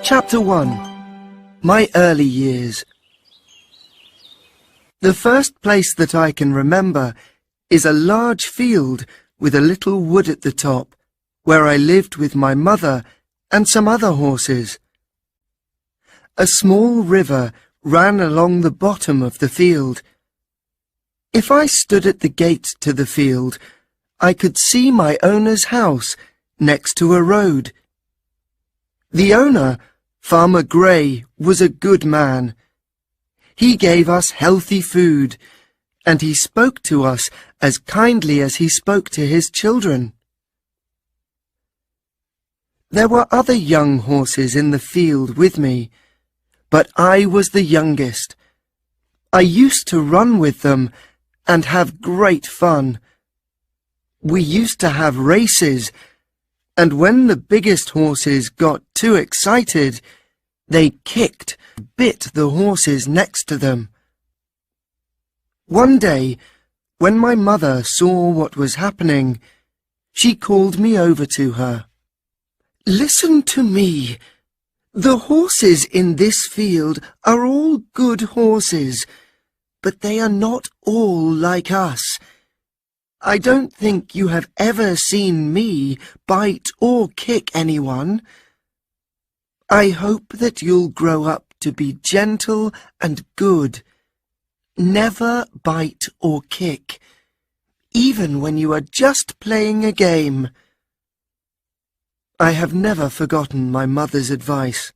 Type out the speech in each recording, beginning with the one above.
Chapter 1. My Early Years. The first place that I can remember is a large field with a little wood at the top, where I lived with my mother and some other horses. A small river ran along the bottom of the field. If I stood at the gate to the field, I could see my owner's house next to a road. The owner, Farmer Gray, was a good man. He gave us healthy food, and he spoke to us as kindly as he spoke to his children. There were other young horses in the field with me, but I was the youngest. I used to run with them and have great fun. We used to have races, and when the biggest horses got too excited, they kicked, bit the horses next to them. One day, when my mother saw what was happening, she called me over to her. "Listen to me. The horses in this field are all good horses, but they are not all like us. I don't think you have ever seen me bite or kick anyone. I hope that you'll grow up to be gentle and good. Never bite or kick, even when you are just playing a game." I have never forgotten my mother's advice.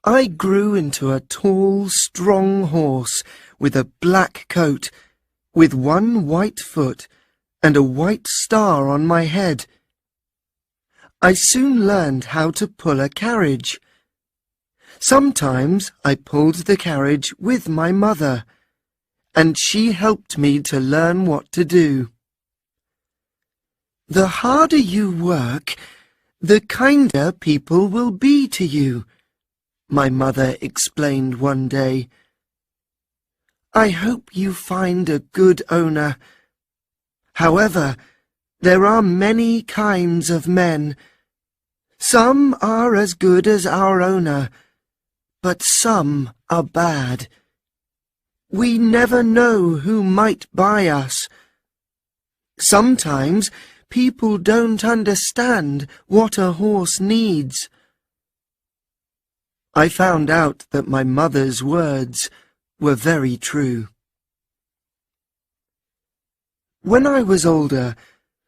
I grew into a tall, strong horse with a black coat, with one white foot and a white star on my head. I soon learned how to pull a carriage. Sometimes I pulled the carriage with my mother, and she helped me to learn what to do. "The harder you work, the kinder people will be to you," my mother explained one day. "I hope you find a good owner. However, there are many kinds of men. Some are as good as our owner, but some are bad. We never know who might buy us. Sometimes people don't understand what a horse needs." I found out that my mother's words were very true. When I was older,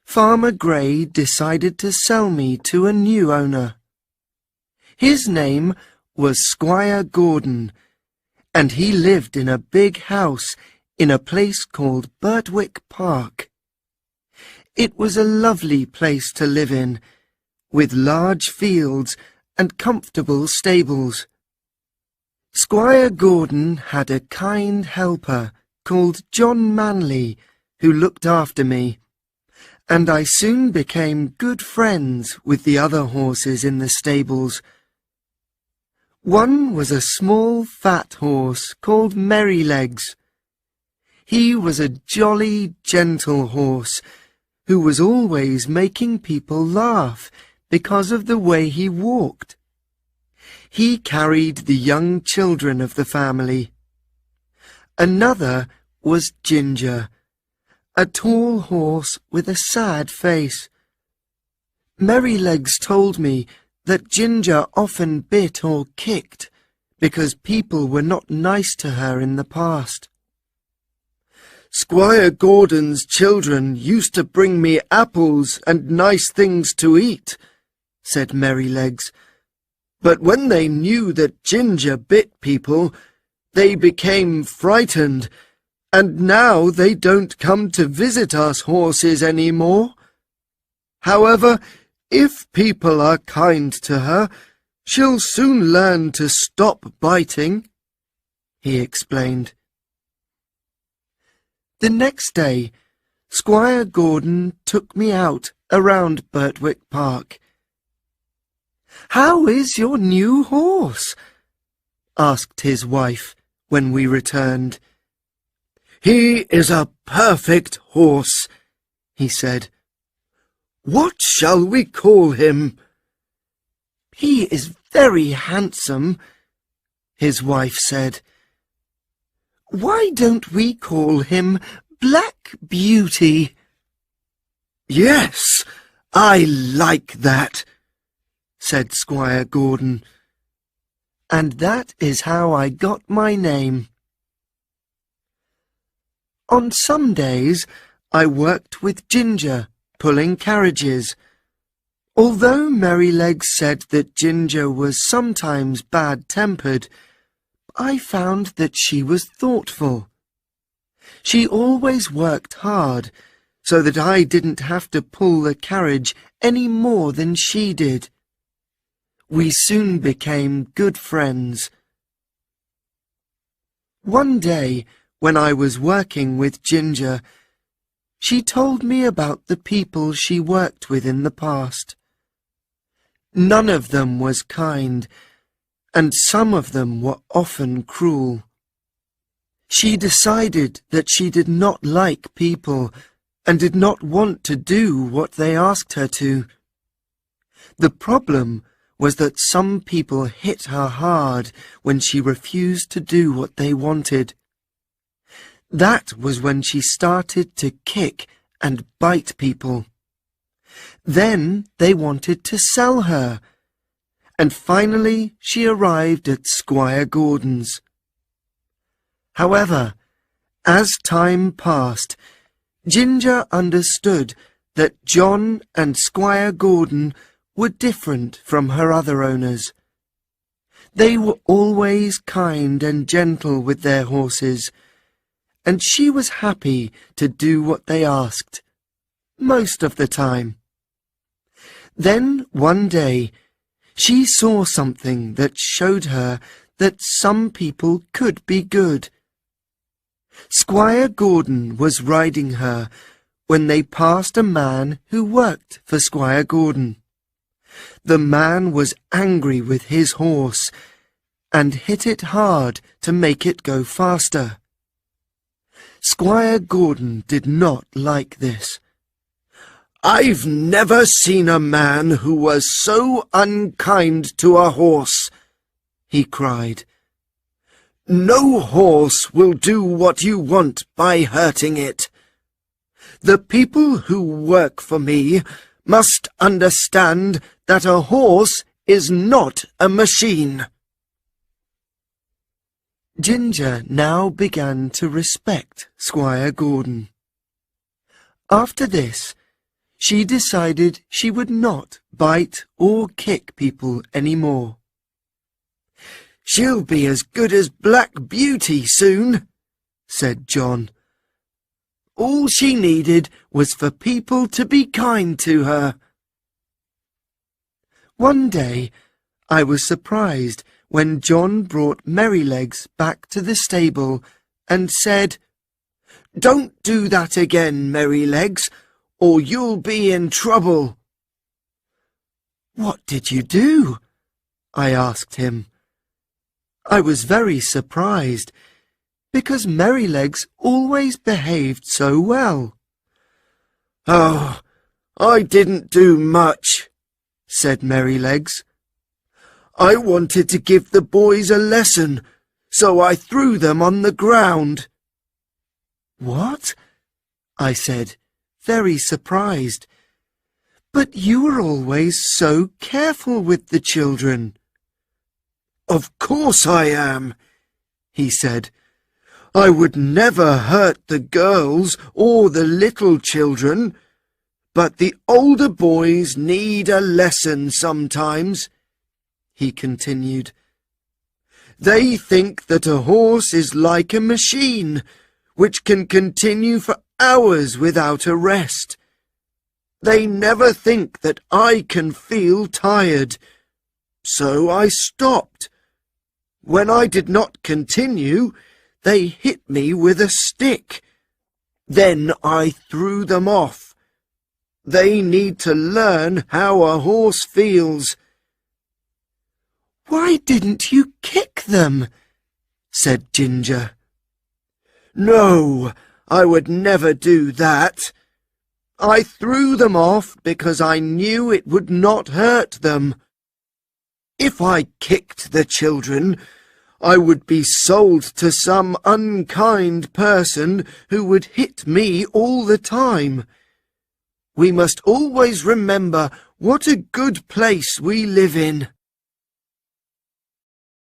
Farmer Gray decided to sell me to a new owner. His name was Squire Gordon, and he lived in a big house in a place called Birtwick Park. It was a lovely place to live in, with large fields and comfortable stables. Squire Gordon had a kind helper called John Manley, who looked after me, and I soon became good friends with the other horses in the stables. One was a small fat horse called Merrylegs. He was a jolly, gentle horse who was always making people laugh because of the way he walked. He carried the young children of the family. Another was Ginger, a tall horse with a sad face. Merrylegs told me that Ginger often bit or kicked because people were not nice to her in the past. "Squire Gordon's children used to bring me apples and nice things to eat," said Merrylegs. "But when they knew that Ginger bit people, they became frightened, and now they don't come to visit us horses any more. However, if people are kind to her, she'll soon learn to stop biting," he explained. The next day, Squire Gordon took me out around Birtwick Park. "How is your new horse?" asked his wife when we returned. "He is a perfect horse," he said. "What shall we call him?" "He is very handsome," his wife said. "Why don't we call him Black Beauty?" "Yes, I like that," said Squire Gordon. "And that is how I got my name." On some days I worked with Ginger, pulling carriages. Although Merrylegs said that Ginger was sometimes bad-tempered, I found that she was thoughtful. She always worked hard, so that I didn't have to pull the carriage any more than she did. We soon became good friends. One day, when I was working with Ginger, she told me about the people she worked with in the past. None of them was kind, and some of them were often cruel. She decided that she did not like people and did not want to do what they asked her to. The problem was that some people hit her hard when she refused to do what they wanted. That was when she started to kick and bite people. Then they wanted to sell her, and finally she arrived at Squire Gordon's. However, as time passed, Ginger understood that John and Squire Gordon were different from her other owners. They were always kind and gentle with their horses, and she was happy to do what they asked, most of the time. Then one day, she saw something that showed her that some people could be good. Squire Gordon was riding her when they passed a man who worked for Squire Gordon. The man was angry with his horse and hit it hard to make it go faster. Squire Gordon did not like this. "I've never seen a man who was so unkind to a horse," he cried. "No horse will do what you want by hurting it. The people who work for me must understand that a horse is not a machine." Ginger now began to respect Squire Gordon. After this, she decided she would not bite or kick people any more. "She'll be as good as Black Beauty soon," said John. "All she needed was for people to be kind to her." One day, I was surprised when John brought Merrylegs back to the stable and said, "Don't do that again, Merrylegs, or you'll be in trouble." "What did you do?" I asked him. I was very surprised, because Merrylegs always behaved so well. "Oh, I didn't do much," said Merrylegs. "I wanted to give the boys a lesson, so I threw them on the ground." "What?" I said, very surprised. "But you were always so careful with the children." "Of course I am," he said. "I would never hurt the girls or the little children, but the older boys need a lesson sometimes," he continued. "They think that a horse is like a machine, which can continue for hours without a rest. They never think that I can feel tired. So I stopped. When I did not continue, they hit me with a stick. Then I threw them off. They need to learn how a horse feels." "Why didn't you kick them?" said Ginger. "No, I would never do that. I threw them off because I knew it would not hurt them. If I kicked the children, I would be sold to some unkind person who would hit me all the time. We must always remember what a good place we live in.